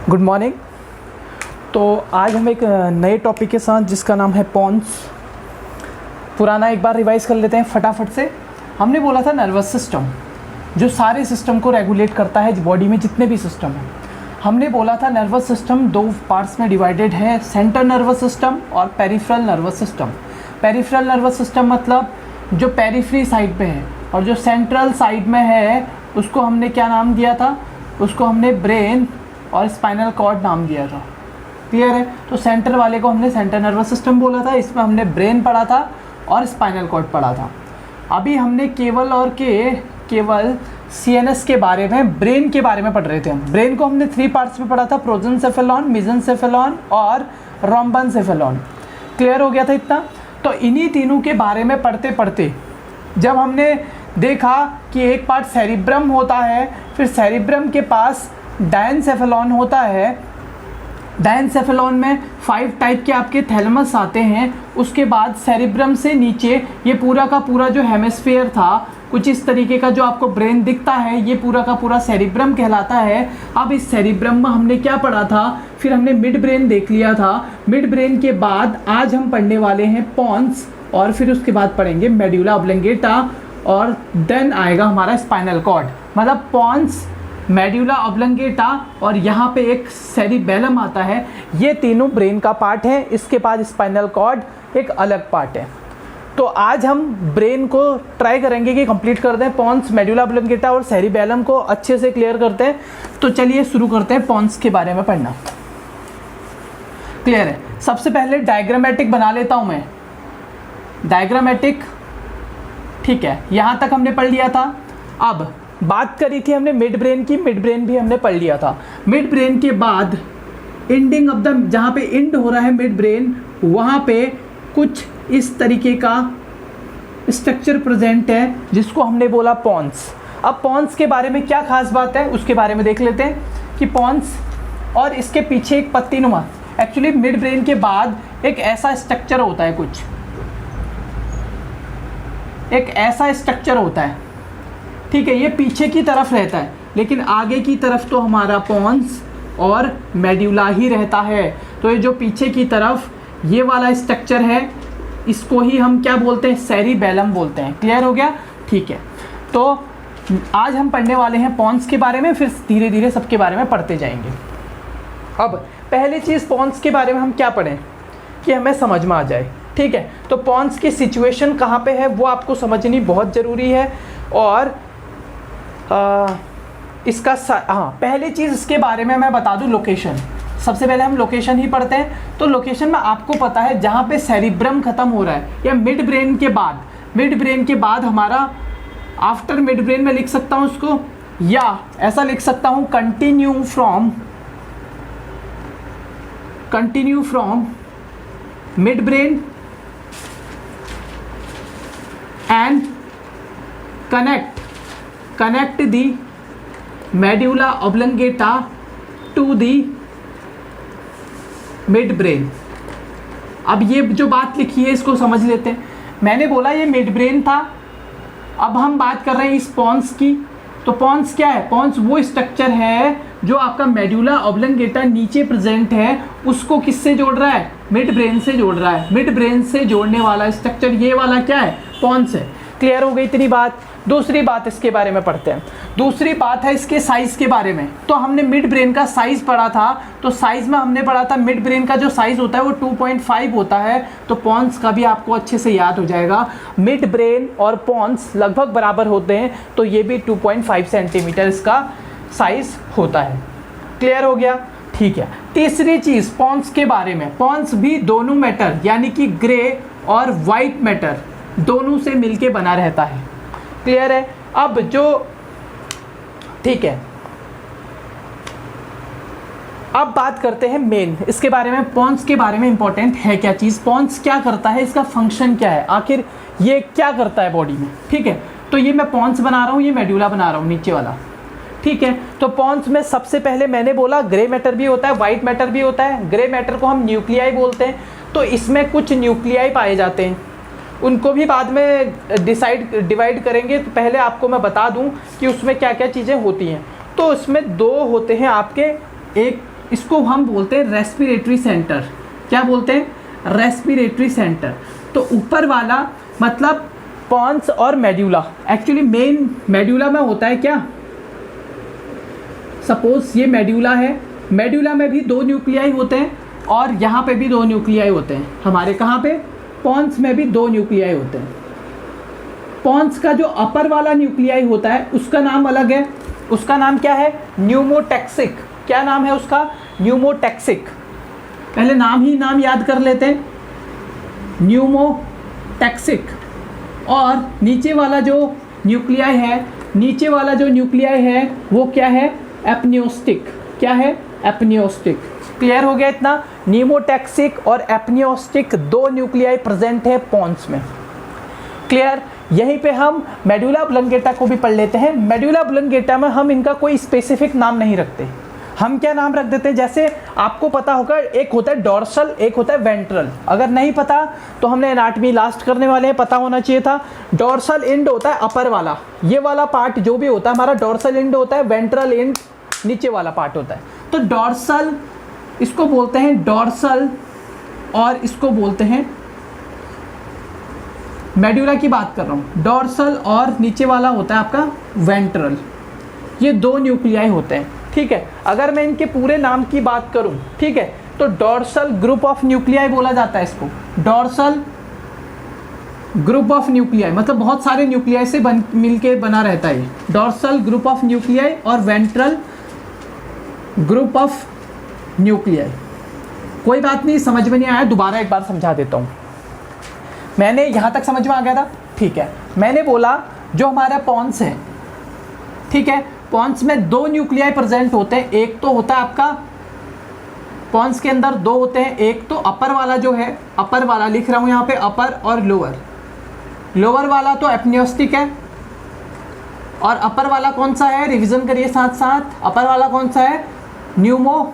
Good morning. तो आज हम एक नए टॉपिक के साथ जिसका नाम है पॉन्स। पुराना एक बार रिवाइज कर लेते हैं फटाफट से। हमने बोला था नर्वस सिस्टम जो सारे सिस्टम को रेगुलेट करता है बॉडी में जितने भी सिस्टम हैं। हमने बोला था नर्वस सिस्टम दो पार्ट्स में डिवाइडेड है, सेंट्रल नर्वस सिस्टम और peripheral nervous system. Peripheral nervous system मतलब जो पेरिफेरी साइड पे है, और जो सेंट्रल साइड में है उसको हमने क्या नाम दिया था? उसको हमने ब्रेन और स्पाइनल कॉर्ड नाम दिया था। क्लियर है? तो सेंटर वाले को हमने सेंट्रल नर्वस सिस्टम बोला था, इसमें हमने ब्रेन पढ़ा था और स्पाइनल कॉर्ड पढ़ा था। अभी हमने केवल सीएनएस के बारे में, ब्रेन के बारे में पढ़ रहे थे। हम ब्रेन को हमने 3 पार्ट्स में पढ़ा था, प्रोजेंसेफेलॉन, मेसेंसेफेलॉन और रोम्बेनसेफेलॉन। क्लियर हो गया था इतना? तो इन्हीं तीनों के बारे में पढ़ते पढ़ते जब हमने देखा कि एक पार्ट सेरिब्रम होता है, फिर सेरिब्रम के पास डायनसेफेलॉन होता है। डायनसेफेलॉन में 5 टाइप के आपके थैलेमस आते हैं। उसके बाद सेरिब्रम से नीचे ये पूरा का पूरा जो हेमिस्फीयर था, कुछ इस तरीके का जो आपको ब्रेन दिखता है, ये पूरा का पूरा सेरिब्रम कहलाता है। अब इस सेरिब्रम में हमने क्या पढ़ा था? फिर हमने मिड ब्रेन देख लिया था। मिड ब्रेन के बाद आज हम पढ़ने वाले हैं पॉन्स, और फिर उसके बाद पढ़ेंगे मेडुला ऑब्लंगेटा, और देन आएगा हमारा स्पाइनल कॉर्ड। मतलब पॉन्स, मेडुला ऑब्लंगेटा और यहाँ पे एक सेरिबेलम आता है। ये तीनों ब्रेन का पार्ट है। इसके बाद स्पाइनल कॉर्ड एक अलग पार्ट है। तो आज हम ब्रेन को ट्राई करेंगे कि कंप्लीट कर दें। पॉन्स, मेडुला ऑब्लंगेटा और सेरिबेलम को अच्छे से क्लियर करते हैं। तो चलिए शुरू करते हैं पॉन्स के बारे में पढ़ना। क्लियर है? सबसे पहले डायग्रामेटिक बना लेता हूँ मैं। डायग्रामेटिक, ठीक है, यहाँ तक हमने पढ़ लिया था। अब बात करी थी हमने मिड ब्रेन की, मिड ब्रेन भी हमने पढ़ लिया था। मिड ब्रेन के बाद एंडिंग ऑफ द, जहाँ पे एंड हो रहा है मिड ब्रेन, वहाँ पे कुछ इस तरीके का स्ट्रक्चर प्रेजेंट है जिसको हमने बोला पॉन्स। अब पॉन्स के बारे में क्या खास बात है उसके बारे में देख लेते हैं कि पॉन्स और इसके पीछे एक पत्तीनुमा, एक्चुअली मिड ब्रेन के बाद एक ऐसा स्ट्रक्चर होता है, कुछ एक ऐसा स्ट्रक्चर होता है, ठीक है। ये पीछे की तरफ रहता है, लेकिन आगे की तरफ तो हमारा पॉन्स और मेडुला ही रहता है। तो ये जो पीछे की तरफ ये वाला स्ट्रक्चर है, इसको ही हम क्या बोलते हैं? सेरिबेलम बोलते हैं। क्लियर हो गया? ठीक है। तो आज हम पढ़ने वाले हैं पॉन्स के बारे में, फिर धीरे धीरे सबके बारे में पढ़ते जाएंगे। अब पहली चीज़ पॉन्स के बारे में हम क्या पढ़ें कि हमें समझ में आ जाए, ठीक है। तो पॉन्स की सिचुएशन कहाँ पे है वो आपको समझनी बहुत ज़रूरी है। और इसका पहली चीज़ इसके बारे में मैं बता दूं, लोकेशन। सबसे पहले हम लोकेशन ही पढ़ते हैं। तो लोकेशन में आपको पता है जहाँ पे सेरिब्रम ख़त्म हो रहा है, या मिड ब्रेन के बाद हमारा आफ्टर मिड ब्रेन में लिख सकता हूँ उसको, या ऐसा लिख सकता हूँ continue from mid brain and connect the medulla oblongata to the mid brain। अब ये जो बात लिखी है इसको समझ लेते हैं। मैंने बोला ये मिड ब्रेन था। अब हम बात कर रहे हैं इस पॉन्स की। तो पॉन्स क्या है? पॉन्स वो स्ट्रक्चर है जो आपका मेडुला ऑब्लंगेटा नीचे प्रेजेंट है, उसको किससे जोड़ रहा है? मिड ब्रेन से जोड़ रहा है। मिड ब्रेन से जोड़ने वाला स्ट्रक्चर ये वाला क्या है? पॉन्स है। क्लियर हो गई इतनी बात? दूसरी बात इसके बारे में पढ़ते हैं। दूसरी बात है इसके साइज़ के बारे में। तो हमने मिड ब्रेन का साइज़ पढ़ा था। तो साइज़ में हमने पढ़ा था मिड ब्रेन का जो साइज़ होता है वो 2.5 होता है। तो पॉन्स का भी आपको अच्छे से याद हो जाएगा। मिड ब्रेन और पॉन्स लगभग बराबर होते हैं, तो ये भी 2.5 सेंटीमीटर इसका साइज़ होता है। क्लियर हो गया? ठीक है। तीसरी चीज़ पॉन्स के बारे में, पॉन्स भी दोनों मैटर यानी कि ग्रे और वाइट मैटर दोनों से मिलके बना रहता है। क्लियर है? अब जो, ठीक है, अब बात करते हैं मेन इसके बारे में। पॉन्स के बारे में इंपॉर्टेंट है क्या चीज़, पॉन्स क्या करता है, इसका फंक्शन क्या है, आखिर ये क्या करता है बॉडी में, ठीक है। तो ये मैं पॉन्स बना रहा हूँ, ये मेडुला बना रहा हूँ नीचे वाला, ठीक है। तो पॉन्स में सबसे पहले मैंने बोला ग्रे मैटर भी होता है, वाइट मैटर भी होता है। ग्रे मैटर को हम न्यूक्लियाई बोलते हैं। तो इसमें कुछ न्यूक्लियाई पाए जाते हैं, उनको भी बाद में डिवाइड करेंगे। तो पहले आपको मैं बता दूं कि उसमें क्या क्या चीज़ें होती हैं। तो इसमें 2 होते हैं आपके, एक इसको हम बोलते हैं रेस्पिरेटरी सेंटर। क्या बोलते हैं? Respiratory centre. तो ऊपर वाला मतलब पॉन्स और मेड्यूला। एक्चुअली मेन मेड्यूला में होता है क्या, सपोज ये मेड्यूला है, मेड्यूला में भी 2 न्यूक्लियाई होते हैं और यहाँ पे भी 2 न्यूक्लियाई होते हैं। हमारे कहाँ पे? पॉन्स में भी 2 न्यूक्लियाई होते हैं। पॉन्स का जो अपर वाला न्यूक्लियाई होता है उसका नाम अलग है, उसका नाम क्या है? न्यूमोटैक्सिक। क्या नाम है उसका? न्यूमोटैक्सिक। पहले नाम ही नाम याद कर लेते हैं, न्यूमोटैक्सिक। और नीचे वाला जो न्यूक्लियाई है, नीचे वाला जो न्यूक्लियाई है वो क्या है? एपनियोस्टिक। क्या है? एपनियोस्टिक। क्लियर हो गया इतना? न्यूमोटैक्सिक और एपनियोस्टिक 2 न्यूक्लियाई प्रेजेंट है पॉन्स में। क्लियर? यहीं पे हम मेडुला ऑब्लंगेटा को भी पढ़ लेते हैं। मेडुला ऑब्लंगेटा में हम इनका कोई स्पेसिफिक नाम नहीं रखते। हम क्या नाम रख देते हैं? जैसे आपको पता होगा एक होता है डॉर्सल, एक होता है वेंट्रल। अगर नहीं पता तो हमने एनाटमी लास्ट करने वाले हैं, पता होना चाहिए था। डॉर्सल एंड होता है अपर वाला, ये वाला पार्ट जो भी होता है हमारा डॉर्सल एंड होता है, वेंट्रल एंड नीचे वाला पार्ट होता है। तो डॉर्सल इसको बोलते हैं डॉर्सल और इसको बोलते हैं, मेडुला की बात कर रहा हूँ, डॉर्सल और नीचे वाला होता है आपका वेंट्रल। ये 2 न्यूक्लियाई होते हैं। ठीक है, अगर मैं इनके पूरे नाम की बात करूं, ठीक है, तो डॉर्सल ग्रुप ऑफ न्यूक्लियाई बोला जाता है इसको। डॉर्सल ग्रुप ऑफ न्यूक्लियाई मतलब बहुत सारे न्यूक्लियाई से मिलके बना रहता है ये। डॉर्सल ग्रुप ऑफ न्यूक्लियाई और वेंट्रल ग्रुप ऑफ न्यूक्लियाई। कोई बात नहीं, समझ में नहीं आया दोबारा एक बार समझा देता हूँ। मैंने यहाँ तक समझ में आ गया था? ठीक है, मैंने बोला जो हमारा पॉन्स है, ठीक है, पॉन्स में 2 न्यूक्लियाई प्रेजेंट होते हैं। एक तो होता है आपका पॉन्स के अंदर 2 होते हैं, एक तो अपर वाला जो है, अपर वाला लिख रहा हूँ यहाँ पे, अपर और लोअर। लोअर वाला तो एपनियोस्टिक है और अपर वाला कौन सा है? रिवीजन करिए साथ साथ। अपर वाला कौन सा है? न्यूमोटैक्सिक।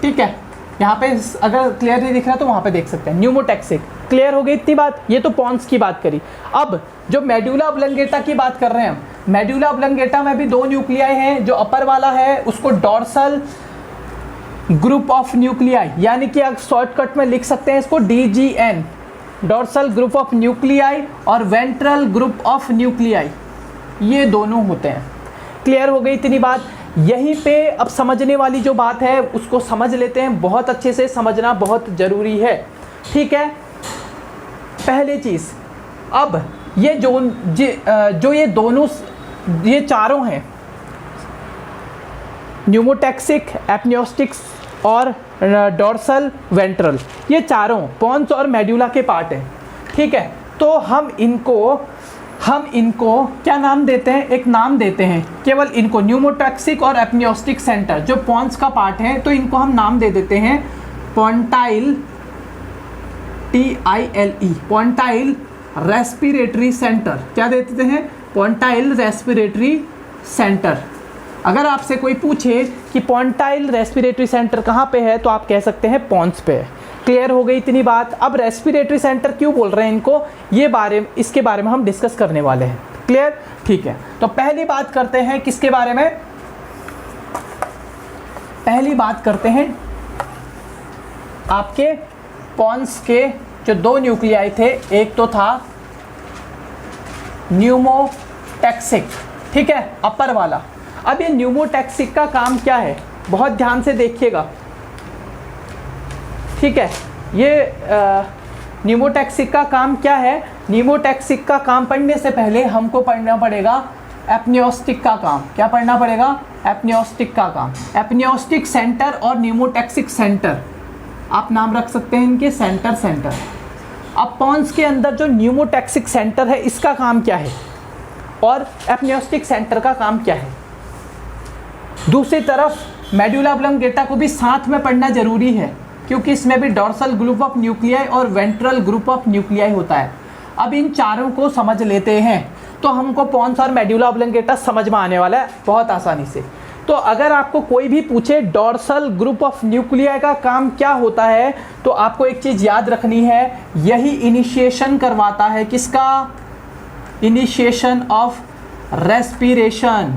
ठीक है, यहाँ पे अगर क्लियर नहीं दिख रहा तो वहाँ पे देख सकते हैं, न्यूमोटैक्सिक। क्लियर हो गई इतनी बात? ये तो पॉन्स की बात करी। अब जो मेडुला ऑब्लंगेटा की बात कर रहे हैं हम, मेडुला ऑब्लंगेटा में भी 2 न्यूक्लियाई हैं। जो अपर वाला है उसको डॉर्सल ग्रुप ऑफ न्यूक्लियाई, यानी कि आप शॉर्टकट में लिख सकते हैं इसको DGN, dorsal group of nuclei और वेंट्रल ग्रुप ऑफ न्यूक्लियाई, ये दोनों होते हैं। क्लियर हो गई इतनी बात? यहीं पे अब समझने वाली जो बात है उसको समझ लेते हैं, बहुत अच्छे से समझना बहुत ज़रूरी है। ठीक है, पहली चीज़, अब ये जो ये दोनों, ये चारों हैं, न्यूमोटैक्सिक, एपनियोस्टिक्स और डॉर्सल वेंट्रल, ये चारों पॉन्स और मेडुला के पार्ट हैं। ठीक है, तो हम इनको क्या नाम देते हैं? एक नाम देते हैं केवल इनको, न्यूमोटैक्सिक और एपनियोस्टिक सेंटर जो पॉन्स का पार्ट है, तो इनको हम नाम दे देते हैं पोंटाइल, TILE, पोंटाइल रेस्पिरेटरी सेंटर। क्या दे देते हैं? पोंटाइल रेस्पिरेटरी सेंटर। अगर आपसे कोई पूछे कि पोंटाइल रेस्पिरेटरी सेंटर कहाँ पे है तो आप कह सकते हैं पॉन्स पे है। क्लियर हो गई इतनी बात? अब रेस्पिरेटरी सेंटर क्यों बोल रहे हैं इनको, इसके बारे में हम डिस्कस करने वाले हैं। क्लियर? ठीक है, तो पहली बात करते हैं किसके बारे में? पहली बात करते हैं आपके पॉन्स के जो 2 न्यूक्लियाई थे। एक तो था न्यूमोटैक्सिक, ठीक है, अपर वाला। अब ये न्यूमोटैक्सिक का काम क्या है? बहुत ध्यान से देखिएगा। ठीक है, ये न्यूमोटैक्सिक का काम क्या है? न्यूमोटैक्सिक का काम पढ़ने से पहले हमको पढ़ना पड़ेगा एपनियोस्टिक का काम। क्या पढ़ना पड़ेगा? एपनियोस्टिक का काम। एपनियोस्टिक सेंटर और न्यूमोटैक्सिक सेंटर आप नाम रख सकते हैं इनके, सेंटर। अब पॉन्स के अंदर जो न्यूमोटैक्सिक सेंटर है इसका काम क्या है और एपनियोस्टिक सेंटर का काम क्या है? दूसरी तरफ मेडुला ऑब्लंगेटा को भी साथ में पढ़ना जरूरी है क्योंकि इसमें भी डॉर्सल ग्रुप ऑफ न्यूक्लियाई और वेंट्रल ग्रुप ऑफ न्यूक्लियाई होता है। अब इन चारों को समझ लेते हैं तो हमको पॉन्स और मेडुला ऑब्लंगेटा समझ में आने वाला है बहुत आसानी से। तो अगर आपको कोई भी पूछे डॉर्सल ग्रुप ऑफ न्यूक्लियाई का काम क्या होता है तो आपको एक चीज़ याद रखनी है, यही इनिशिएशन करवाता है किसका? Initiation of respiration.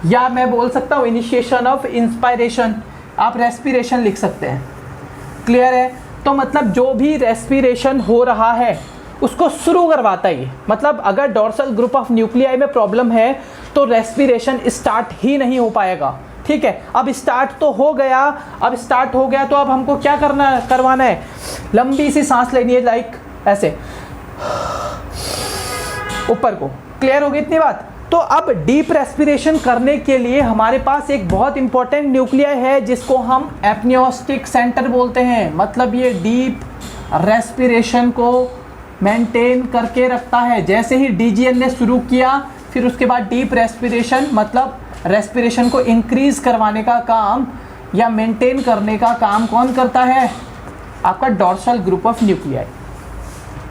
या मैं बोल सकता हूँ इनिशिएशन ऑफ इंस्पायरेशन, आप रेस्पिरेशन लिख सकते हैं। क्लियर है? तो मतलब जो भी रेस्पिरेशन हो रहा है उसको शुरू करवाता है। मतलब अगर डोर्सल ग्रुप ऑफ न्यूक्लियाई में प्रॉब्लम है तो रेस्पिरेशन स्टार्ट ही नहीं हो पाएगा। ठीक है, अब स्टार्ट तो हो गया, अब स्टार्ट हो गया तो अब हमको क्या करवाना है, लंबी सी सांस लेनी है, लाइक ऐसे ऊपर को। क्लियर होगी इतनी बात? तो अब डीप रेस्पिरेशन करने के लिए हमारे पास एक बहुत इंपॉर्टेंट न्यूक्लियाई है जिसको हम एपनियोस्टिक सेंटर बोलते हैं। मतलब ये डीप रेस्पिरेशन को मेंटेन करके रखता है। जैसे ही डीजीएन ने शुरू किया, फिर उसके बाद डीप रेस्पिरेशन मतलब रेस्पिरेशन को इंक्रीज करवाने का काम या मेंटेन करने का काम कौन करता है? आपका dorsal group of nuclei.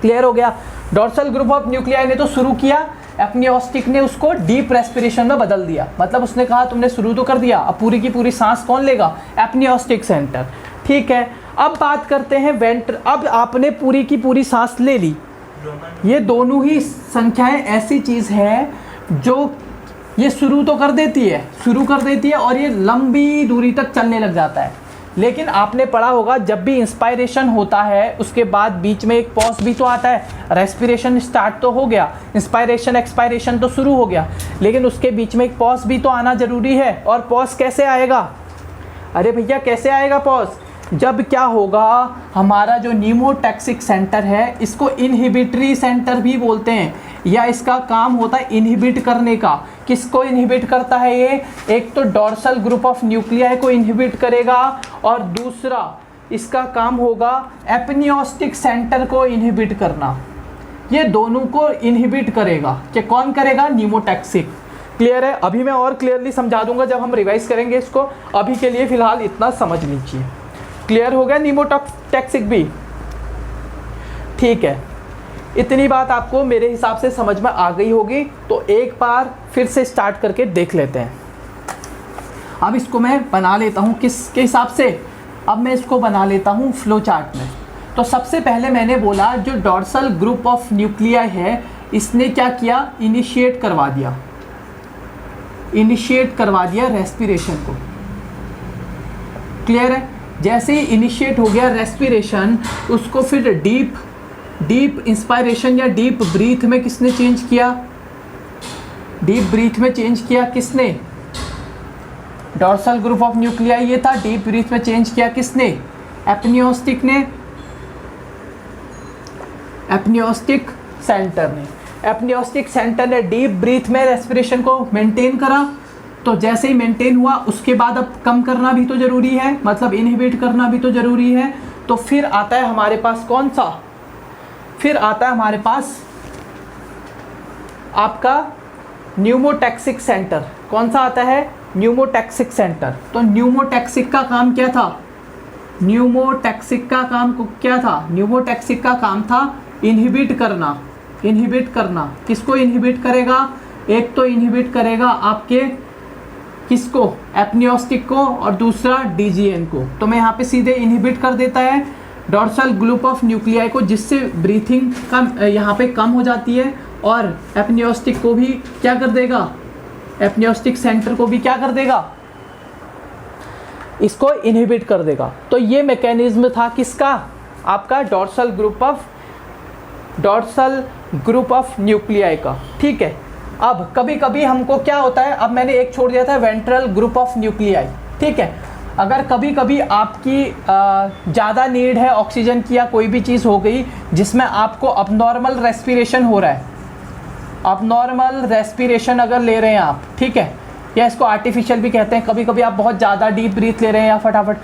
Clear हो गया? डोर्सल ग्रुप ऑफ न्यूक्लियाई ने तो शुरू किया, एपनियोस्टिक ने उसको डीप रेस्पिरेशन में बदल दिया। मतलब उसने कहा तुमने शुरू तो कर दिया, अब पूरी की पूरी सांस कौन लेगा? एपनियोस्टिक सेंटर। ठीक है, अब बात करते हैं अब आपने पूरी की पूरी सांस ले ली। ये दोनों ही संख्याएं ऐसी चीज़ है जो ये शुरू तो कर देती है और ये लंबी दूरी तक चलने लग जाता है। लेकिन आपने पढ़ा होगा जब भी इंस्पायरेशन होता है उसके बाद बीच में एक पॉज भी तो आता है। रेस्पिरेशन स्टार्ट तो हो गया, इंस्पायरेशन एक्सपायरेशन तो शुरू हो गया, लेकिन उसके बीच में एक पॉज भी तो आना ज़रूरी है। और पॉज कैसे आएगा? अरे भैया कैसे आएगा पॉज? जब क्या होगा, हमारा जो न्यूमोटैक्सिक सेंटर है इसको इनहिबिटरी सेंटर भी बोलते हैं, या इसका काम होता है इनहिबिट करने का। किसको इनहिबिट करता है ये? एक तो डोर्सल ग्रुप ऑफ न्यूक्लियाई को इनहिबिट करेगा और दूसरा इसका काम होगा एपनियोस्टिक सेंटर को इनहिबिट करना। ये दोनों को इनहिबिट करेगा। कि कौन करेगा? न्यूमोटैक्सिक। क्लियर है? अभी मैं और क्लियरली समझा दूंगा जब हम रिवाइज करेंगे इसको। अभी के लिए फ़िलहाल इतना समझ लीजिए। क्लियर हो गया न्यूमोटैक्सिक भी? ठीक है, इतनी बात आपको मेरे हिसाब से समझ में आ गई होगी। तो एक बार फिर से स्टार्ट करके देख लेते हैं। अब इसको मैं बना लेता हूँ किसके हिसाब से? अब मैं इसको बना लेता हूँ फ्लो चार्ट में। तो सबसे पहले मैंने बोला जो डोर्सल ग्रुप ऑफ न्यूक्लियाई है इसने क्या किया? इनिशिएट करवा दिया रेस्पिरेशन को। क्लियर है? जैसे ही इनिशिएट हो गया रेस्पिरेशन, उसको फिर डीप इंस्पायरेशन या डीप ब्रीथ में किसने चेंज किया? डीप ब्रीथ में चेंज किया किसने? डोर्सल ग्रुप ऑफ न्यूक्लियाई ये था। डीप ब्रीथ में चेंज किया किसने? एपनियोस्टिक ने, एपनियोस्टिक सेंटर ने। एपनियोस्टिक सेंटर ने डीप ब्रीथ में रेस्पिरेशन को मेंटेन करा। तो जैसे ही मेंटेन हुआ उसके बाद अब कम करना भी तो ज़रूरी है, मतलब इनहिबिट करना भी तो ज़रूरी है। तो फिर आता है हमारे पास कौन सा? फिर आता है हमारे पास आपका न्यूमोटैक्सिक सेंटर। कौन सा आता है? Pneumotaxic centre. तो न्यूमोटैक्सिक का काम क्या था? न्यूमोटैक्सिक का काम था इनहिबिट करना। किसको इनहिबिट करेगा? एक तो इनहिबिट करेगा आपके किसको? एपनियोस्टिक को, और दूसरा डीजीएन को। तो मैं यहाँ पे सीधे इनहिबिट कर देता है डोर्सल ग्रुप ऑफ न्यूक्लियाई को, जिससे ब्रीथिंग का यहाँ पे कम हो जाती है, और एपनियोस्टिक को भी क्या कर देगा? एपनियोस्टिक सेंटर को भी क्या कर देगा? इसको इनहिबिट कर देगा। तो ये मैकेनिज्म था किसका? आपका डोर्सल ग्रुप ऑफ न्यूक्लियाई का। ठीक है, अब कभी कभी हमको क्या होता है, अब मैंने एक छोड़ दिया था वेंट्रल ग्रुप ऑफ न्यूक्लियाई। ठीक है, अगर कभी कभी आपकी ज़्यादा नीड है ऑक्सीजन की या कोई भी चीज़ हो गई जिसमें आपको अबनॉर्मल रेस्पिरेशन हो रहा है, अबनॉर्मल रेस्पिरेशन अगर ले रहे हैं आप, ठीक है, या इसको आर्टिफिशियल भी कहते हैं। कभी कभी आप बहुत ज़्यादा डीप ब्रीथ ले रहे हैं या फटाफट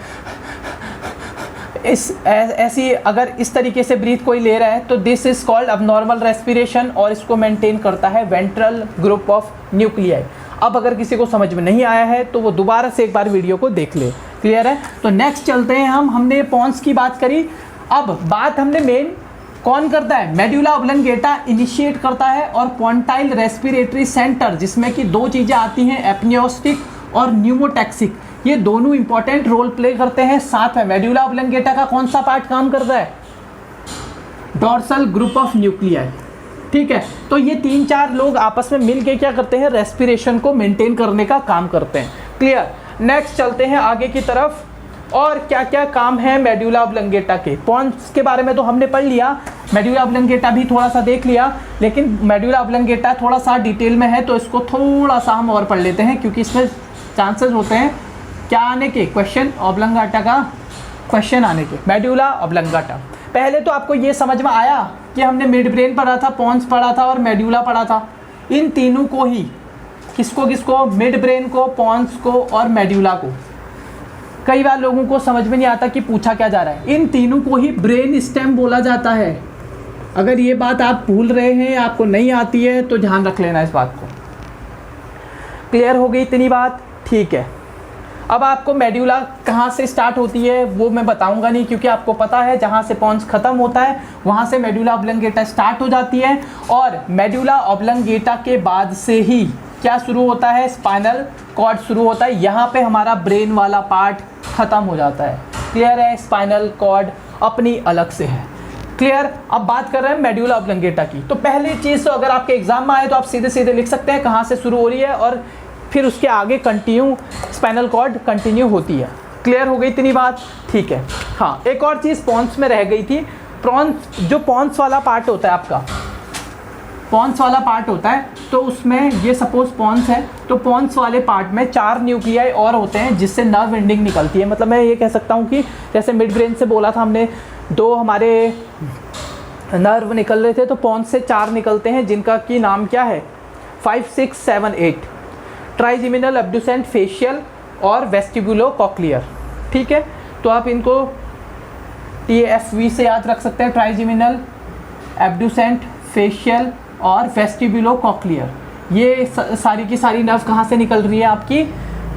ऐसी अगर इस तरीके से ब्रीथ कोई ले रहा है तो this is called abnormal respiration, और इसको मेंटेन करता है वेंट्रल ग्रुप ऑफ न्यूक्लियाई। अब अगर किसी को समझ में नहीं आया है तो वो दोबारा से एक बार वीडियो को देख ले। क्लियर है? तो नेक्स्ट चलते हैं हमने पॉन्स की बात करी। अब बात हमने मेन कौन करता है? मेडुला ऑब्लंगेटा इनिशिएट करता है, और पोंटाइल रेस्पिरेटरी सेंटर, जिसमें कि दो चीज़ें आती हैं, एपनियोस्टिक और न्यूमोटैक्सिक, ये दोनों इंपॉर्टेंट रोल प्ले करते हैं। साथ में मेडुला ऑब्लंगेटा का कौन सा पार्ट काम करता है? Dorsal group of nuclei. ठीक है, तो ये 3-4 लोग आपस में मिल के क्या करते हैं, रेस्पिरेशन को मेंटेन करने का काम करते हैं। क्लियर। नेक्स्ट चलते हैं आगे की तरफ, और क्या क्या काम है मेडुला ऑब्लंगेटा के। पॉन्स के बारे में तो हमने पढ़ लिया, मेडुला ऑब्लंगेटा भी थोड़ा सा देख लिया, लेकिन मेडुला ऑब्लंगेटा थोड़ा सा डिटेल में है तो इसको थोड़ा सा हम और पढ़ लेते हैं, क्योंकि इसमें चांसेस होते हैं क्या आने के, क्वेश्चन ऑब्लंगाटा का क्वेश्चन आने के। मेडुला ऑब्लंगाटा, पहले तो आपको ये समझ में आया कि हमने मिड ब्रेन पढ़ा था, पॉन्स पढ़ा था और मेडुला पढ़ा था। इन तीनों को ही, किसको किसको, मिड ब्रेन को, पॉन्स को और मेडुला को। कई बार लोगों को समझ में नहीं आता कि पूछा क्या जा रहा है। इन तीनों को ही ब्रेन स्टेम बोला जाता है। अगर ये बात आप भूल रहे हैं, आपको नहीं आती है, तो ध्यान रख लेना इस बात को। क्लियर हो गई इतनी बात? ठीक है। अब आपको मेडुला कहाँ से स्टार्ट होती है वो मैं बताऊंगा नहीं, क्योंकि आपको पता है जहाँ से पॉन्स खत्म होता है वहाँ से मेडुला ऑब्लंगेटा स्टार्ट हो जाती है, और मेडुला ऑब्लंगेटा के बाद से ही क्या शुरू होता है, स्पाइनल कॉर्ड शुरू होता है। यहाँ पे हमारा ब्रेन वाला पार्ट खत्म हो जाता है। क्लियर है? स्पाइनल कॉर्ड अपनी अलग से है। क्लियर? अब बात कर रहे हैं मेडुला ऑब्लंगेटा की। तो पहली चीज़, तो अगर आपके एग्जाम में आए तो आप सीधे सीधे लिख सकते हैं कहाँ से शुरू हो रही है, और फिर उसके आगे कंटिन्यू स्पाइनल कॉर्ड कंटिन्यू होती है। क्लियर हो गई इतनी बात? ठीक है। हाँ, एक और चीज़ पॉन्स में रह गई थी। पॉन्स, जो पॉन्स वाला पार्ट होता है आपका, पॉन्स वाला पार्ट होता है, तो उसमें ये सपोज पॉन्स है, तो पॉन्स वाले पार्ट में 4 न्यूक्लियाई और होते हैं जिससे नर्व एंडिंग निकलती है। मतलब मैं ये कह सकता हूँ कि जैसे मिड ब्रेन से बोला था हमने 2 हमारे नर्व निकल रहे थे, तो पॉन्स से 4 निकलते हैं, जिनका की नाम क्या है, 5, 6, 7, 8, ट्राइजेमिनल, एब्ड्यूसेंट, फेशियल और वेस्टिबुलो कॉक्लियर। ठीक है, तो आप इनको TFV से याद रख सकते हैं, ट्राइजेमिनल, एब्ड्यूसेंट, फेशियल और वेस्टिबुलो कॉक्लियर। ये सारी की सारी नर्व कहाँ से निकल रही है आपकी,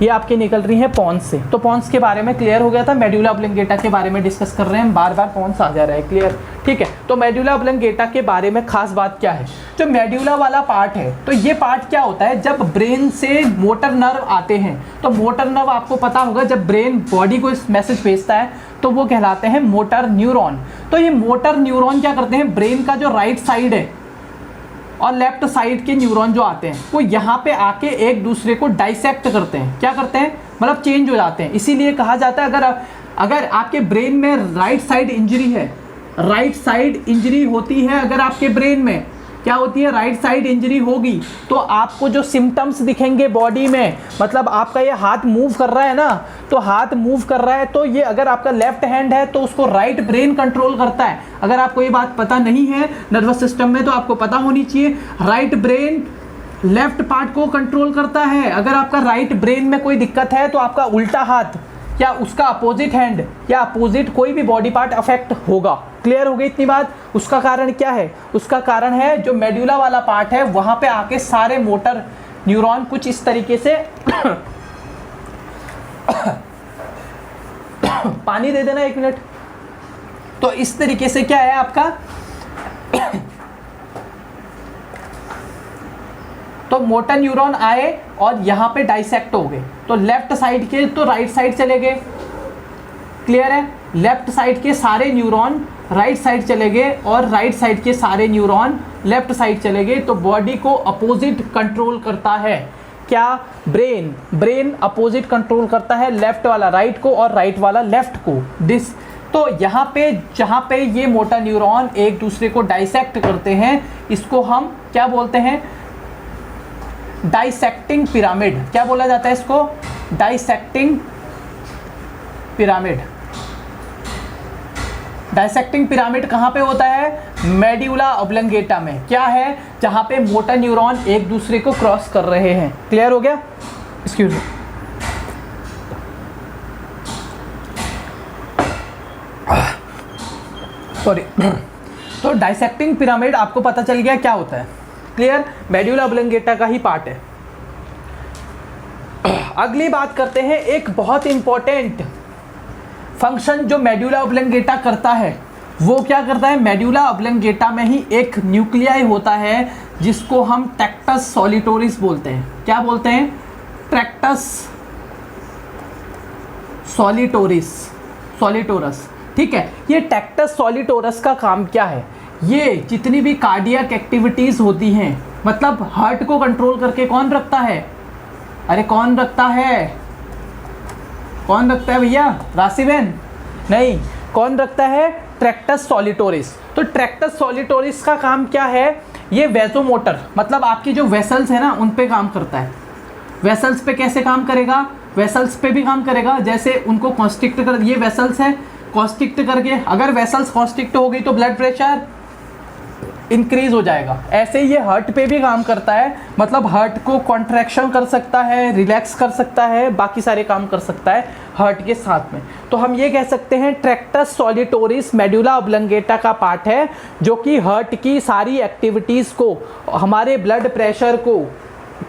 ये आपकी निकल रही है पॉन्स से। तो पॉन्स के बारे में क्लियर हो गया था। मेडुला ऑब्लंगेटा के बारे में डिस्कस कर रहे हैं, बार बार पॉन्स आ जा रहा है। क्लियर? ठीक है। तो मेडुला ऑब्लंगेटा के बारे में खास बात क्या है, जो मेडुला वाला पार्ट है, तो ये पार्ट क्या होता है, जब ब्रेन से मोटर नर्व आते हैं, तो मोटर नर्व आपको पता होगा, जब ब्रेन बॉडी को इस मैसेज भेजता है तो वो कहलाते हैं मोटर न्यूरॉन। तो ये मोटर न्यूरॉन क्या करते हैं, ब्रेन का जो राइट साइड है और लेफ्ट साइड के न्यूरॉन जो आते हैं, वो यहाँ पे आके एक दूसरे को डाइसेक्ट करते हैं। क्या करते हैं, मतलब चेंज हो जाते हैं। इसीलिए कहा जाता है अगर आपके ब्रेन में राइट साइड इंजरी है, राइट साइड इंजरी होती है, अगर आपके ब्रेन में क्या होती है, राइट साइड इंजरी होगी, तो आपको जो सिम्टम्स दिखेंगे बॉडी में, मतलब आपका ये हाथ मूव कर रहा है ना, तो हाथ मूव कर रहा है, तो ये अगर आपका लेफ्ट हैंड है तो उसको राइट ब्रेन कंट्रोल करता है। अगर आपको ये बात पता नहीं है नर्वस सिस्टम में, तो आपको पता होनी चाहिए, राइट ब्रेन लेफ्ट पार्ट को कंट्रोल करता है। अगर आपका राइट ब्रेन में कोई दिक्कत है तो आपका उल्टा हाथ या उसका अपोजिट हैंड या अपोजिट कोई भी बॉडी पार्ट अफेक्ट होगा। क्लियर हो गई इतनी बात? उसका कारण क्या है, उसका कारण है जो मेडुला वाला पार्ट है, वहां पे आके सारे मोटर न्यूरॉन कुछ इस तरीके से पानी दे देना 1 मिनट। तो इस तरीके से क्या है आपका तो मोटर न्यूरॉन आए और यहाँ पे डाइसेक्ट हो गए, तो लेफ्ट साइड के तो राइट साइड चले गए। क्लियर है? लेफ्ट साइड के सारे न्यूरॉन राइट साइड चले गए और राइट साइड के सारे न्यूरॉन लेफ्ट साइड चले गए। तो बॉडी को अपोजिट कंट्रोल करता है क्या, ब्रेन अपोजिट कंट्रोल करता है, लेफ्ट वाला राइट को और राइट वाला लेफ्ट को। तो यहाँ पे जहाँ पे ये मोटर न्यूरॉन एक दूसरे को डाइसेक्ट करते हैं, इसको हम क्या बोलते हैं, डाइसेक्टिंग पिरामिड। क्या बोला जाता है इसको, डाइसेक्टिंग पिरामिड। डाइसेक्टिंग पिरामिड कहाँ पे होता है, मेडुला ऑब्लंगेटा में। क्या है, जहाँ पे मोटर न्यूरॉन एक दूसरे को क्रॉस कर रहे हैं। क्लियर हो गया? Excuse me. सॉरी। तो डाइसेक्टिंग पिरामिड आपको पता चल गया क्या होता है। क्लियर? मेडुला ऑब्लंगेटा का ही पार्ट है। अगली बात करते हैं, एक बहुत इंपॉर्टेंट फंक्शन जो मेडुला ऑब्लंगेटा करता है, वो क्या करता है, मेडुला ऑब्लंगेटा में ही एक न्यूक्लियाई होता है जिसको हम ट्रैक्टस सॉलिटोरिस बोलते हैं। क्या बोलते हैं, ट्रैक्टस सॉलिटोरस। ठीक है, ये ट्रैक्टस सॉलिटोरस का काम क्या है, ये जितनी भी कार्डियक एक्टिविटीज़ होती हैं, मतलब हार्ट को कंट्रोल करके कौन रखता है? अरे कौन रखता है? कौन रखता है भैया? राशि बहन? नहीं, कौन रखता है? ट्रैक्टस सॉलिटोरिस। तो ट्रैक्टस सॉलिटोरिस का काम क्या है? ये वेसोमोटर, मतलब आपकी जो वेसल्स है ना उन पे काम करता है। वेसल्स पे कैसे काम करेगा? वेसल्स पे भी काम करेगा, जैसे उनको कॉन्स्ट्रिक्ट कर, ये वेसल्स है, कॉन्स्ट्रिक्ट करके, अगर वेसल्स कॉन्स्ट्रिक्ट हो गई तो ब्लड प्रेशर इंक्रीज हो जाएगा। ऐसे ही ये हार्ट पे भी काम करता है, मतलब हार्ट को कॉन्ट्रैक्शन कर सकता है, रिलैक्स कर सकता है, बाकी सारे काम कर सकता है हार्ट के साथ में। तो हम ये कह सकते हैं ट्रैक्टस सॉलिटोरिस मेडुला ऑब्लंगेटा का पार्ट है, जो कि हार्ट की सारी एक्टिविटीज़ को, हमारे ब्लड प्रेशर को,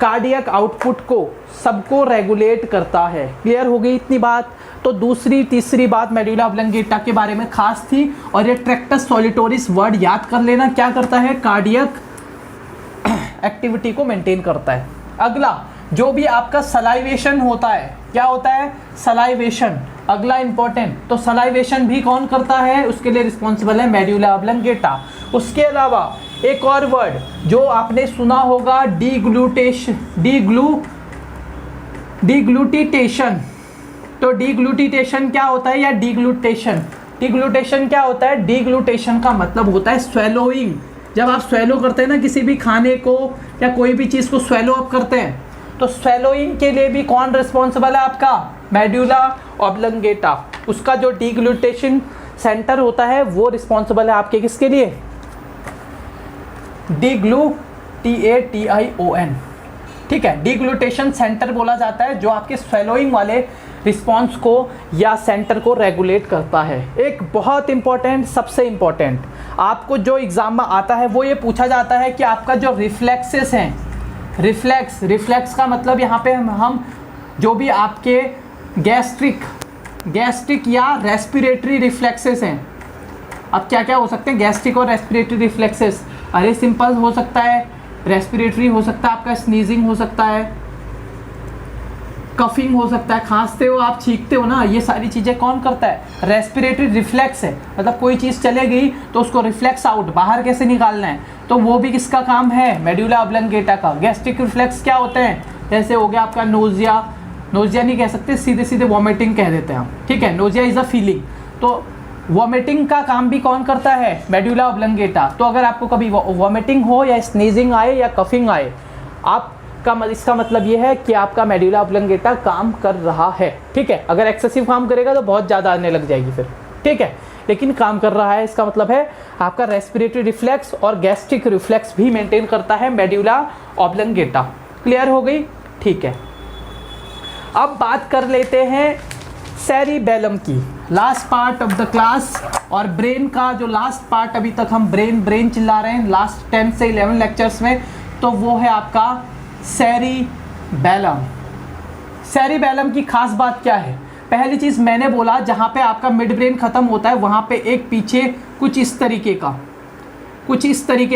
कार्डियक आउटपुट को, सबको रेगुलेट करता है। क्लियर हो गई इतनी बात? तो दूसरी तीसरी बात मेडुला ऑब्लंगेटा के बारे में खास थी। और ये ट्रैक्टस सॉलिटोरिस वर्ड याद कर लेना, क्या करता है? कार्डियक एक्टिविटी को मेंटेन करता है। अगला जो भी आपका सलाइवेशन होता है, क्या होता है? सलाइवेशन, अगला इंपॉर्टेंट। तो सलाइवेशन भी कौन करता है? उसके लिए रिस्पॉन्सिबल है मेडुला ऑब्लंगेटा। उसके अलावा एक और वर्ड जो आपने सुना होगा, डीग्लूटिटेशन। तो डीग्लूटिटेशन क्या होता है? या डीग्लूटेशन क्या होता है? डीग्लूटेशन का मतलब होता है स्वेलोइंग। जब आप स्वेलो करते हैं ना किसी भी खाने को या कोई भी चीज़ को स्वेलो अप करते हैं, तो स्वेलोइंग के लिए भी कौन रिस्पॉन्सिबल है आपका? Medulla oblongata. उसका जो डीग्लूटेशन सेंटर होता है वो रिस्पॉन्सिबल है आपके किसके लिए? DGLUTATION। ठीक है, डीग्लूटेशन सेंटर बोला जाता है जो आपके स्वेलोइंग वाले रिस्पॉन्स को या सेंटर को रेगुलेट करता है। एक बहुत इंपॉर्टेंट, सबसे इंपॉर्टेंट आपको जो एग्जाम में आता है वो ये पूछा जाता है कि आपका जो रिफ्लेक्सेस हैं, रिफ्लेक्स का मतलब यहाँ पे हम जो भी आपके गैस्ट्रिक या रेस्पिरेटरी रिफ्लेक्सेस हैं। अब क्या क्या हो सकते हैं गैस्ट्रिक और रेस्पिरेटरी रिफ्लेक्सेस? अरे सिंपल हो सकता है, रेस्पिरेटरी हो सकता है आपका, स्नीजिंग हो सकता है, कफिंग हो सकता है, खांसते हो आप, छींकते हो ना, ये सारी चीज़ें कौन करता है? रेस्पिरेटरी रिफ्लेक्स है। मतलब कोई चीज़ चले गई तो उसको रिफ्लेक्स आउट, बाहर कैसे निकालना है, तो वो भी किसका काम है? मेडुला ऑब्लंगेटा का। गैस्ट्रिक रिफ्लेक्स क्या होते हैं? जैसे हो गया आपका नोजिया नहीं कह सकते, सीधे वॉमिटिंग कह देते हैं हम। ठीक है, नोजिया इज़ अ फीलिंग। तो वॉमिटिंग का काम भी कौन करता है? Medulla oblongata. तो अगर आपको कभी वॉमिटिंग हो या स्नीजिंग आए या कफिंग आए, इसका मतलब ये है कि आपका मेडुला ऑब्लंगेटा काम कर रहा है। ठीक है, अगर एक्सेसिव काम करेगा तो बहुत ज़्यादा आने लग जाएगी फिर। ठीक है, लेकिन काम कर रहा है, इसका मतलब है आपका रेस्पिरेटरी रिफ्लेक्स और गैस्ट्रिक रिफ्लेक्स भी मेंटेन करता है मेडुला ऑब्लंगेटा। क्लियर हो गई? ठीक है, अब बात कर लेते हैं सेरिबेलम की, last part of the class. और ब्रेन का जो लास्ट पार्ट, अभी तक हम ब्रेन चिल्ला रहे हैं लास्ट 10 से 11 लेक्चर्स में, तो वो है आपका सेरिबेलम। सेरिबेलम की खास बात क्या है? पहली चीज़ मैंने बोला, जहाँ पे आपका मिड ब्रेन ख़त्म होता है वहाँ पे एक पीछे कुछ इस तरीके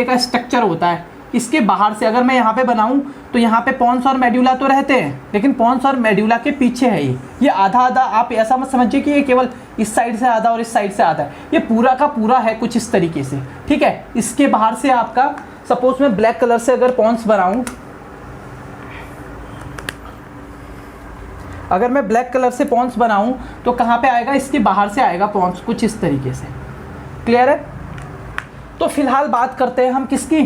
का स्ट्रक्चर होता है। इसके बाहर से अगर मैं यहाँ पे बनाऊँ तो यहाँ पे पॉन्स और मेडुला तो रहते हैं, लेकिन पॉन्स और मेडुला के पीछे है ये आधा आधा। आप ऐसा मत समझिए कि ये केवल इस साइड से आधा और इस साइड से आधा है, ये पूरा का पूरा है कुछ इस तरीके से। ठीक है, इसके बाहर से आपका, सपोज मैं ब्लैक कलर से अगर पॉन्स बनाऊँ, अगर मैं ब्लैक कलर से पॉन्स बनाऊं तो कहाँ पे आएगा? इसके बाहर से आएगा पॉन्स कुछ इस तरीके से। क्लियर है? तो फिलहाल बात करते हैं हम किसकी?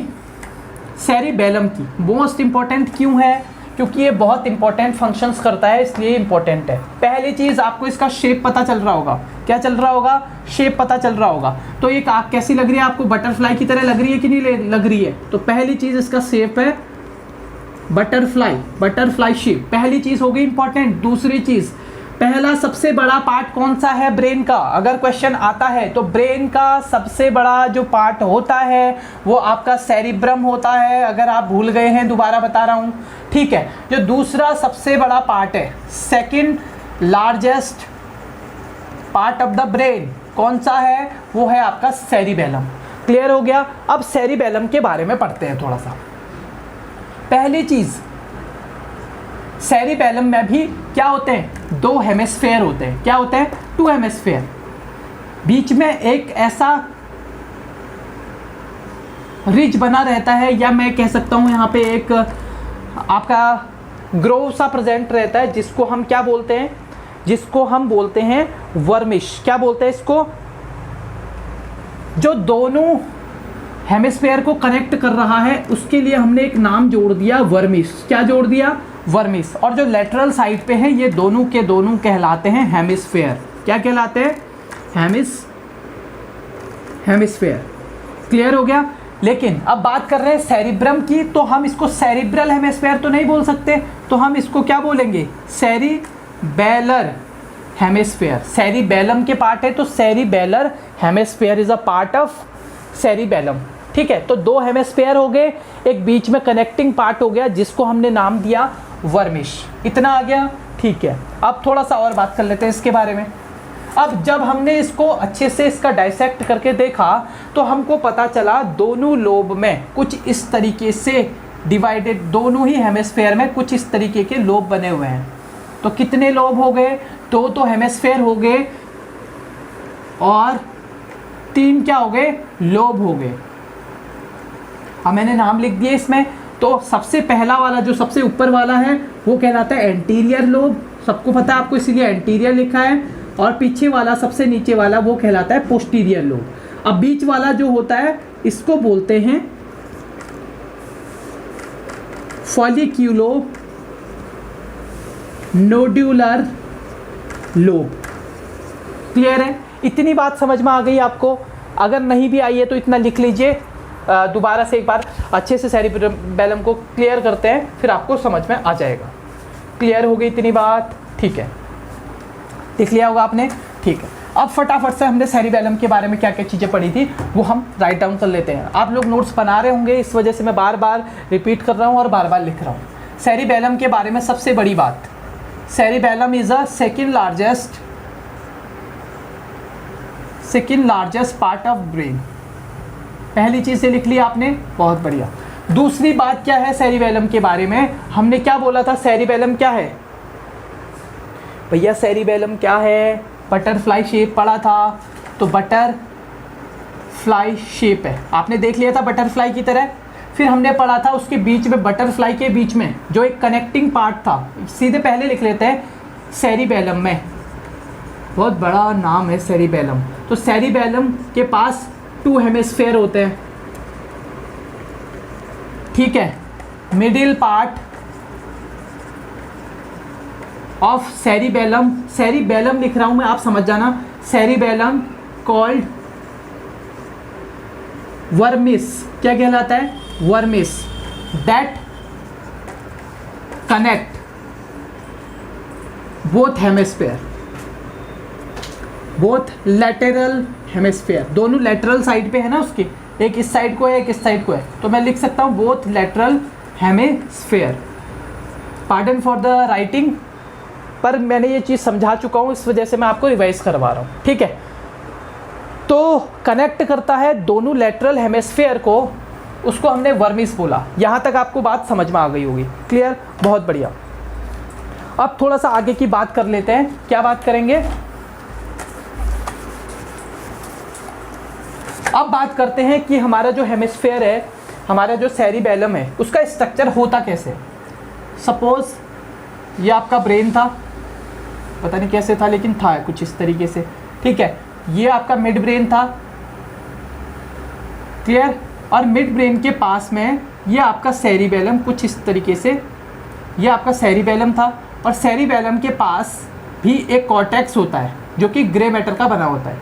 सेरिबेलम की। मोस्ट इंपॉर्टेंट क्यों है? क्योंकि ये बहुत इंपॉर्टेंट फंक्शंस करता है, इसलिए इंपॉर्टेंट है। पहली चीज़ आपको इसका शेप पता चल रहा होगा। क्या चल रहा होगा? शेप पता चल रहा होगा। तो ये कैसी लग रही है आपको? बटरफ्लाई की तरह लग रही है कि नहीं लग रही है? तो पहली चीज़ इसका शेप है बटरफ्लाई शेप, पहली चीज हो गई इंपॉर्टेंट। दूसरी चीज, पहला सबसे बड़ा पार्ट कौन सा है ब्रेन का? अगर क्वेश्चन आता है तो ब्रेन का सबसे बड़ा जो पार्ट होता है वो आपका सेरिब्रम होता है। अगर आप भूल गए हैं दोबारा बता रहा हूं। ठीक है, जो दूसरा सबसे बड़ा पार्ट है, second largest part of the brain कौन सा है? वो है आपका सेरिबेलम। क्लियर हो गया? अब सेरिबेलम के बारे में पढ़ते हैं थोड़ा सा। पहली चीज, सेरिबेलम में भी क्या होते हैं? 2 हेमिस्फेयर होते हैं। क्या होते हैं? 2 हेमिस्फेयर। बीच में एक ऐसा रिज बना रहता है, या मैं कह सकता हूँ यहाँ पे एक आपका ग्रोव सा प्रेजेंट रहता है, जिसको हम क्या बोलते हैं, जिसको हम बोलते हैं वर्मिश। क्या बोलते हैं इसको? जो दोनों हेमिस्फेयर को कनेक्ट कर रहा है उसके लिए हमने एक नाम जोड़ दिया वर्मिस। क्या जोड़ दिया? वर्मिस। और जो लेटरल साइड पे है ये दोनों के दोनों कहलाते हैं हेमिस्फेयर। क्या कहलाते हैं? हेमिस्फेयर। क्लियर हो गया? लेकिन अब बात कर रहे हैं सेरिब्रम की, तो हम इसको सेरिब्रल हेमिस्फेयर तो नहीं बोल सकते, तो हम इसको क्या बोलेंगे? Cerebellar hemisphere. सेरिबेलम के पार्ट है तो cerebellar hemisphere is a part of cerebellum. ठीक है, तो दो हेमिस्फेयर हो गए, एक बीच में कनेक्टिंग पार्ट हो गया जिसको हमने नाम दिया वर्मिश। इतना आ गया? ठीक है, अब थोड़ा सा और बात कर लेते हैं इसके बारे में। अब जब हमने इसको अच्छे से इसका डाइसेक्ट करके देखा तो हमको पता चला दोनों लोब में कुछ इस तरीके से डिवाइडेड, दोनों ही हेमिस्फेयर में कुछ इस तरीके के लोब बने हुए हैं। तो कितने लोब हो गए? दो तो हेमिस्फेयर हो गए और तीन क्या हो गए? लोब हो गए। अब मैंने नाम लिख दिए इसमें। तो सबसे पहला वाला जो सबसे ऊपर वाला है वो कहलाता है एंटीरियर लोब, सबको पता है आपको, इसीलिए एंटीरियर लिखा है। और पीछे वाला सबसे नीचे वाला वो कहलाता है पोस्टीरियर लोब। अब बीच वाला जो होता है इसको बोलते हैं फॉलिक्यूलो नोड्यूलर लोब। क्लियर है? इतनी बात समझ में आ गई आपको? अगर नहीं भी आई है तो इतना लिख लीजिए, दोबारा से एक बार अच्छे से सेरिबेलम को क्लियर करते हैं, फिर आपको समझ में आ जाएगा। क्लियर हो गई इतनी बात? ठीक है, लिख लिया होगा आपने? ठीक है, अब फटाफट से हमने सेरिबेलम के बारे में क्या क्या चीज़ें पढ़ी थी वो हम राइट डाउन कर लेते हैं। आप लोग नोट्स बना रहे होंगे, इस वजह से मैं बार बार रिपीट कर रहा हूँ और बार बार लिख रहा हूँ। सेरिबेलम के बारे में सबसे बड़ी बात, cerebellum is a second largest part of brain. पहली चीज़ से लिख लिया आपने, बहुत बढ़िया। दूसरी बात क्या है सेरिबेलम के बारे में? हमने क्या बोला था? सेरिबेलम क्या है भैया? सेरिबेलम क्या है? बटरफ्लाई शेप पढ़ा था, तो बटरफ्लाई शेप है, आपने देख लिया था बटरफ्लाई की तरह। फिर हमने पढ़ा था उसके बीच में, बटरफ्लाई के बीच में जो एक कनेक्टिंग पार्ट था, सीधे पहले लिख लेते हैं सेरिबेलम में, बहुत बड़ा नाम है सेरिबेलम। तो सेरिबेलम के पास 2 हेमिस्फेयर होते हैं। ठीक है, middle part of cerebellum, cerebellum लिख रहा हूं मैं, आप समझ जाना, सेरिबेलम कॉल्ड वर्मिस। क्या कहलाता है? Vermis. That connect both hemisphere, both lateral hemisphere, दोनों लैटरल साइड पे है ना उसके, एक इस साइड को है एक इस साइड को है, तो मैं लिख सकता हूँ both lateral hemisphere. Pardon for the writing, पर मैंने ये चीज़ समझा चुका हूँ, इस वजह से मैं आपको रिवाइज करवा रहा हूँ। ठीक है, तो कनेक्ट करता है दोनों लैटरल हेमिस्फेयर को, उसको हमने वर्मिस बोला। यहाँ तक आपको बात समझ में आ गई होगी? क्लियर? बहुत बढ़िया। अब थोड़ा सा आगे की बात कर लेते हैं। क्या बात करेंगे? अब बात करते हैं कि हमारा जो हेमिस्फेयर है, हमारा जो सेरिबेलम है, उसका स्ट्रक्चर होता कैसे। सपोज ये आपका ब्रेन था, पता नहीं कैसे था लेकिन था कुछ इस तरीके से। ठीक है, ये आपका मिड ब्रेन था। क्लियर? और मिड ब्रेन के पास में ये आपका सेरिबेलम कुछ इस तरीके से, ये आपका सेरिबेलम था। और सेरिबेलम के पास भी एक कॉर्टेक्स होता है जो कि ग्रे मैटर का बना होता है।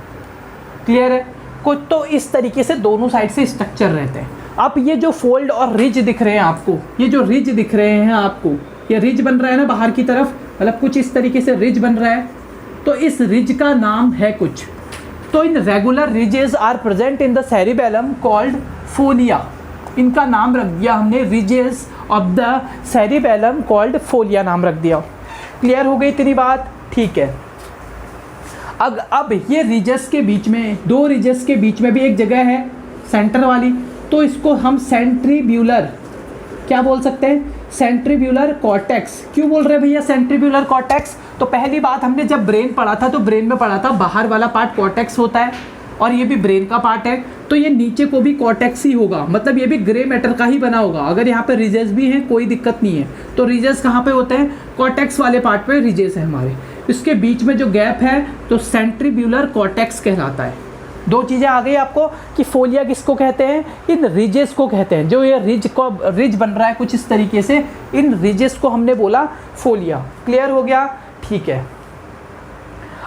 क्लियर है? कुछ तो इस तरीके से दोनों साइड से स्ट्रक्चर रहते हैं। अब ये जो फोल्ड और रिज दिख रहे हैं आपको, ये जो रिज दिख रहे हैं आपको, ये रिज बन रहा है ना बाहर की तरफ, मतलब कुछ इस तरीके से रिज बन रहा है, तो इस रिज का नाम है कुछ। तो इन regular ridges are present in the cerebellum called folia. इनका नाम रख दिया हमने, ridges of the cerebellum called folia नाम रख दिया। क्लियर हो गई इतनी बात? ठीक है। अब ये रिजेस के बीच में, दो रिजेस के बीच में भी एक जगह है सेंटर वाली, तो इसको हम सेंट्रीब्यूलर क्या बोल सकते हैं? सेंट्रीब्यूलर कॉर्टेक्स। क्यों बोल रहे हैं भैया सेंट्रीब्यूलर कॉर्टेक्स? तो पहली बात हमने जब ब्रेन पढ़ा था तो ब्रेन में पढ़ा था बाहर वाला पार्ट कॉर्टेक्स होता है, और ये भी ब्रेन का पार्ट है, तो ये नीचे को भी कॉर्टेक्स ही होगा, मतलब ये भी ग्रे मैटर का ही बना होगा। अगर यहाँ पे रिजेस भी हैं कोई दिक्कत नहीं है। तो रिजेस कहाँ पे होते हैं? कॉर्टेक्स वाले पार्ट पे रिजेस है हमारे। इसके बीच में जो गैप है तो सेंट्रीब्यूलर कॉर्टेक्स कहलाता है। दो चीज़ें आ गई आपको कि फोलिया किसको कहते हैं, इन रिजेस को कहते हैं। जो ये रिज बन रहा है कुछ इस तरीके से, इन रिजेस को हमने बोला फोलिया। क्लियर हो गया? ठीक है।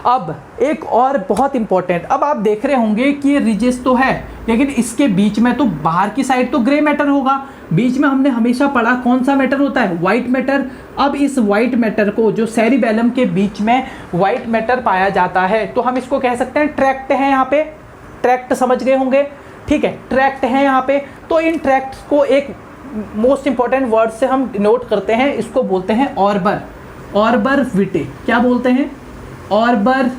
अब एक और बहुत इंपॉर्टेंट, अब आप देख रहे होंगे कि ये रिजेस तो है, लेकिन इसके बीच में तो बाहर की साइड तो ग्रे मैटर होगा। बीच में हमने हमेशा पढ़ा कौन सा मैटर होता है? White matter. अब इस वाइट मैटर को, जो सेरिबेलम के बीच में वाइट मैटर पाया जाता है, तो हम इसको कह सकते हैं ट्रैक्ट है। यहाँ पे ट्रैक्ट समझ गए होंगे, ठीक है, ट्रैक्ट है यहाँ पे। तो इन ट्रैक्ट को एक मोस्ट इंपॉर्टेंट वर्ड से हम डिनोट करते हैं, इसको बोलते हैं ऑर्बर। ऑर्बर विटे। क्या बोलते हैं? Arbor,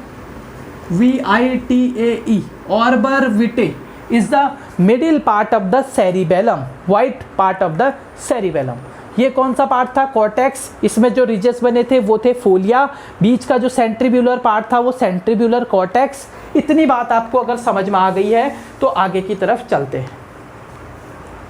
VITAE, arbor vitae is the middle part of the cerebellum, white part of the cerebellum. ये कौन सा पार्ट था? कॉर्टेक्स। इसमें जो रिजेस बने थे वो थे फोलिया। बीच का जो सेंट्रीब्यूलर पार्ट था वो सेंट्रीब्यूलर कॉर्टेक्स। इतनी बात आपको अगर समझ में आ गई है तो आगे की तरफ चलते हैं।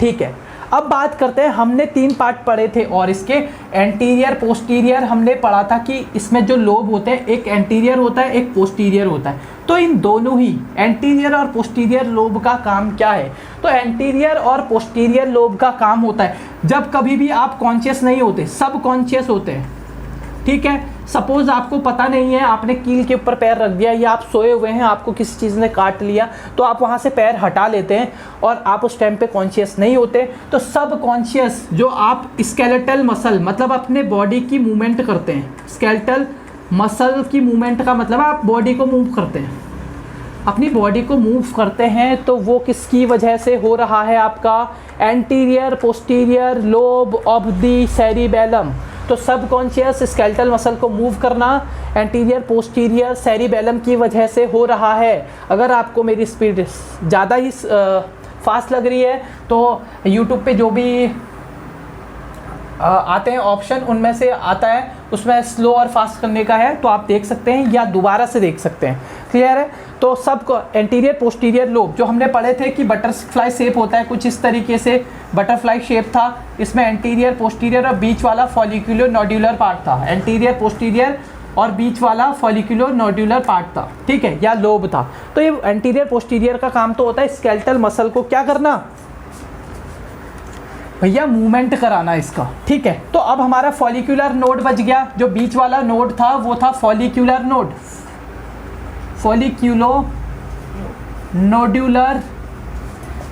ठीक है, अब बात करते हैं, हमने 3 पार्ट पढ़े थे और इसके एंटीरियर पोस्टीरियर हमने पढ़ा था कि इसमें जो लोब होते हैं, एक एंटीरियर होता है एक पोस्टीरियर होता है। तो इन दोनों ही एंटीरियर और पोस्टीरियर लोब का काम क्या है? तो एंटीरियर और पोस्टीरियर लोब का काम होता है जब कभी भी आप कॉन्शियस नहीं होते, सब कॉन्शियस होते हैं। ठीक है, सपोज आपको पता नहीं है, आपने कील के ऊपर पैर रख दिया या आप सोए हुए हैं, आपको किसी चीज़ ने काट लिया, तो आप वहाँ से पैर हटा लेते हैं और आप उस टाइम पे कॉन्शियस नहीं होते। तो सब कॉन्शियस जो आप स्केलेटल मसल, मतलब अपने बॉडी की मूवमेंट करते हैं, स्केलेटल मसल की मूवमेंट का मतलब आप बॉडी को मूव करते हैं, अपनी बॉडी को मूव करते हैं, तो वो किसकी वजह से हो रहा है? आपका anterior posterior lobe of the cerebellum. तो सब कॉन्शियस स्केलेटल मसल को मूव करना एंटीरियर पोस्टीरियर सेरिबेलम की वजह से हो रहा है। अगर आपको मेरी स्पीड ज़्यादा ही फास्ट लग रही है तो यूट्यूब पे जो भी आते हैं ऑप्शन, उनमें से आता है, उसमें स्लो और फास्ट करने का है, तो आप देख सकते हैं या दोबारा से देख सकते हैं। क्लियर है? तो सब एंटीरियर पोस्टीरियर लोब जो हमने पढ़े थे कि बटरफ्लाई शेप होता है कुछ इस तरीके से, बटरफ्लाई शेप था, इसमें एंटीरियर पोस्टीरियर और बीच वाला फॉलिकुलर नोड्यूलर पार्ट था। एंटीरियर पोस्टीरियर और बीच वाला फॉलिकुलर नोड्यूलर पार्ट था, ठीक है, या लोब था। तो ये एंटीरियर पोस्टीरियर का काम तो होता है स्केलेटल मसल को क्या करना भैया? मूवमेंट कराना इसका। ठीक है, तो अब हमारा फॉलिकुलर नोड बच गया। जो बीच वाला नोड था वो था फॉलिकुलर नोड, फॉलिक्यूलो नोड्यूलर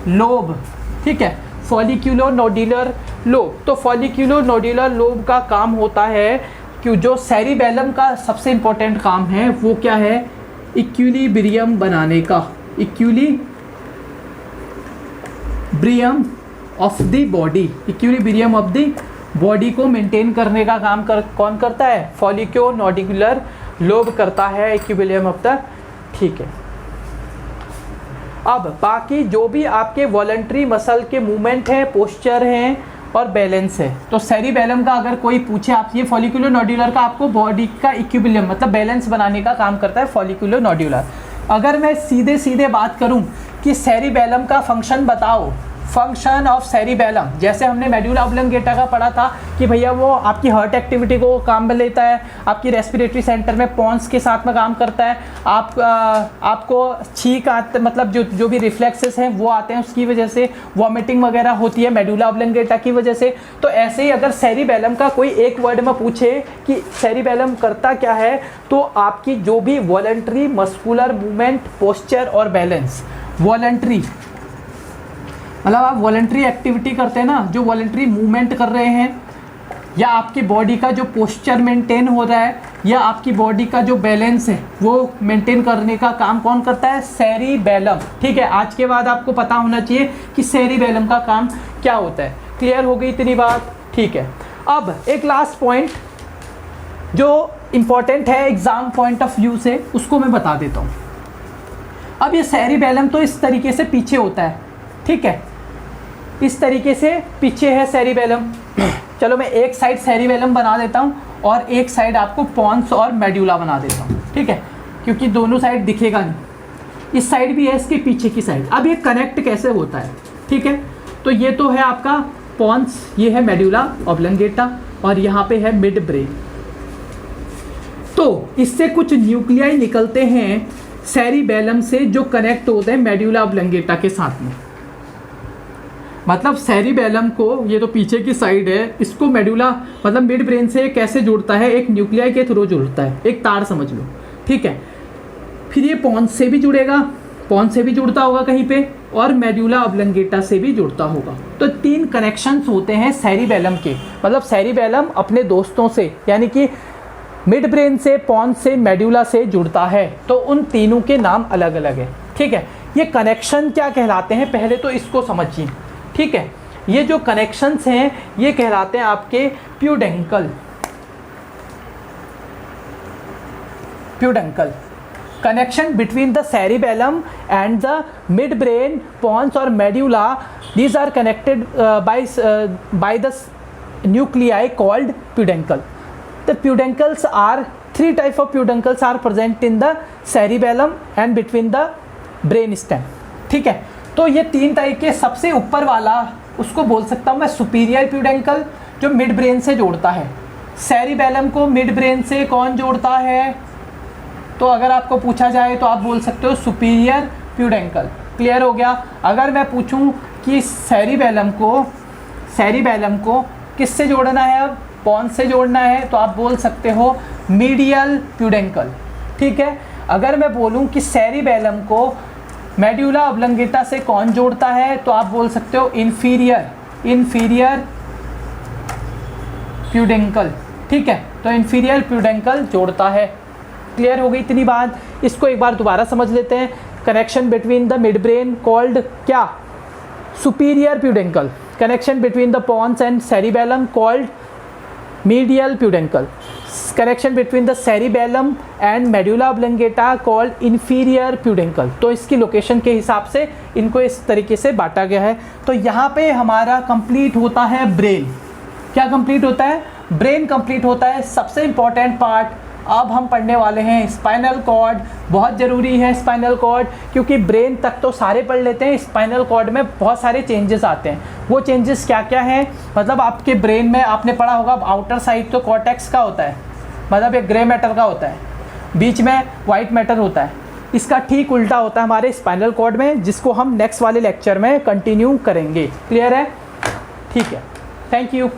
लोब। ठीक है, फॉलिक्यूलो नोड्यूलर लोब। तो फॉलिक्यूलो नोड्यूलर लोब का काम होता है कि जो सेरिबेलम का सबसे इंपॉर्टेंट काम है वो क्या है? इक्विलिब्रियम बनाने का, equilibrium of the body, equilibrium of the body को मेंटेन करने का काम कौन करता है? फॉलिक्यूलो नोड्यूलर लोब करता है, इक्विलिब्रियम ऑफ द। ठीक है, अब बाकी जो भी आपके वॉलंटरी मसल के मूवमेंट हैं, पोस्चर हैं और बैलेंस है, तो सेरिबेलम का अगर कोई पूछे आप, ये फॉलिकुलर नोड्यूलर का आपको बॉडी का इक्विलिब्रियम मतलब बैलेंस बनाने का काम करता है फॉलिकुलर नोड्यूलर। अगर मैं सीधे सीधे बात करूं कि सेरिबेलम का फंक्शन बताओ, फंक्शन ऑफ सेरिबेलम, जैसे हमने मेडुला ऑब्लंगेटा का पढ़ा था कि भैया वो आपकी हार्ट एक्टिविटी को काम में लेता है, आपकी रेस्पिरेटरी सेंटर में पॉन्स के साथ में काम करता है, आपको छींक आते, मतलब जो भी रिफ्लेक्सेस हैं वो आते हैं, उसकी वजह से वॉमिटिंग वगैरह होती है मेडुला ऑब्लंगेटा की वजह से। तो ऐसे ही अगर सेरिबेलम का कोई एक वर्ड में पूछे कि सेरिबेलम करता क्या है, तो आपकी जो भी वॉलंटरी मस्कुलर मूवमेंट, पोस्चर और बैलेंस, वॉलंटरी मतलब आप वॉलंटरी एक्टिविटी करते हैं ना, जो वॉलंटरी मूवमेंट कर रहे हैं, या आपकी बॉडी का जो पोस्चर मेंटेन हो रहा है, या आपकी बॉडी का जो बैलेंस है वो मेंटेन करने का काम कौन करता है? सेरिबेलम। ठीक है, आज के बाद आपको पता होना चाहिए कि सेरिबेलम का काम क्या होता है। क्लियर हो गई इतनी बात? ठीक है, अब एक लास्ट पॉइंट जो इम्पॉर्टेंट है एग्जाम पॉइंट ऑफ व्यू से, उसको मैं बता देता हूँ। अब ये सेरिबेलम तो इस तरीके से पीछे होता है, ठीक है, इस तरीके से पीछे है सेरिबेलम। चलो मैं एक साइड सेरिबेलम बना देता हूँ और एक साइड आपको पॉन्स और मेडुला बना देता हूँ, ठीक है, क्योंकि दोनों साइड दिखेगा नहीं। इस साइड भी है, इसके पीछे की साइड। अब ये कनेक्ट कैसे होता है, ठीक है। तो ये तो है आपका पॉन्स, ये है मेडुला ऑब्लंगेटा और यहाँ पे है मिड ब्रेन। तो इससे कुछ न्यूक्लियाई निकलते हैं सेरिबेलम से जो कनेक्ट होते हैं मेडुला ऑब्लंगेटा के साथ में। मतलब सेरिबेलम को, ये तो पीछे की साइड है, इसको मेडुला मतलब मिड ब्रेन से कैसे जुड़ता है, एक न्यूक्लियाई के थ्रू जुड़ता है, एक तार समझ लो, ठीक है। फिर ये पॉन्स से भी जुड़ेगा, पॉन्स से भी जुड़ता होगा कहीं पे, और मेडुला ऑब्लंगेटा से भी जुड़ता होगा। तो 3 कनेक्शंस होते हैं सेरिबेलम के। मतलब सेरिबेलम अपने दोस्तों से यानी कि मिड ब्रेन से, पॉन्स से, मेडुला से जुड़ता है। तो उन तीनों के नाम अलग अलग है, ठीक है। ये कनेक्शन क्या कहलाते हैं, पहले तो इसको समझिए, ठीक है। ये जो कनेक्शंस हैं ये कहलाते हैं आपके प्यूडेंकल। प्यूडेंकल connection between the cerebellum and the midbrain, pons or medulla. These are connected by the nuclei called peduncle. The peduncles are 3 types of peduncles are present in the cerebellum and between the brain stem. ठीक है, तो ये 3 type के, सबसे ऊपर वाला उसको बोल सकता हूँ मैं सुपीरियर प्यूडेंकल, जो मिड ब्रेन से जोड़ता है। सेरिबेलम को मिड ब्रेन से कौन जोड़ता है, तो अगर आपको पूछा जाए तो आप बोल सकते हो सुपीरियर प्यूडेंकल। क्लियर हो गया। अगर मैं पूछूं कि सेरिबेलम को किससे जोड़ना है, अब पॉन्स से जोड़ना है, तो आप बोल सकते हो मीडियल प्यूडेंकल, ठीक है। अगर मैं बोलूं कि सेरिबेलम को मेडुला ऑब्लंगेटा से कौन जोड़ता है, तो आप बोल सकते हो इन्फीरियर प्यूडेंकल, ठीक है। तो इन्फीरियर प्यूडेंकल जोड़ता है। क्लियर हो गई इतनी बात। इसको एक बार दोबारा समझ लेते हैं। Connection between the midbrain called क्या, superior peduncle. Connection between the pons and cerebellum called medial peduncle. Connection between the cerebellum and medulla oblongata called inferior peduncle. तो इसकी लोकेशन के हिसाब से इनको इस तरीके से बांटा गया है। तो यहाँ पे हमारा कंप्लीट होता है ब्रेन। क्या कंप्लीट होता है, ब्रेन कंप्लीट होता है। सबसे इंपॉर्टेंट पार्ट अब हम पढ़ने वाले हैं स्पाइनल कॉर्ड। बहुत ज़रूरी है स्पाइनल कॉर्ड, क्योंकि ब्रेन तक तो सारे पढ़ लेते हैं, स्पाइनल कॉर्ड में बहुत सारे चेंजेस आते हैं। वो चेंजेस क्या क्या हैं, मतलब आपके ब्रेन में आपने पढ़ा होगा आउटर साइड तो कॉर्टेक्स का होता है, मतलब एक ग्रे मैटर का होता है, बीच में वाइट मैटर होता है। इसका ठीक उल्टा होता है हमारे स्पाइनल कॉर्ड में, जिसको हम नेक्स्ट वाले लेक्चर में कंटिन्यू करेंगे। क्लियर है, ठीक है, थैंक यू।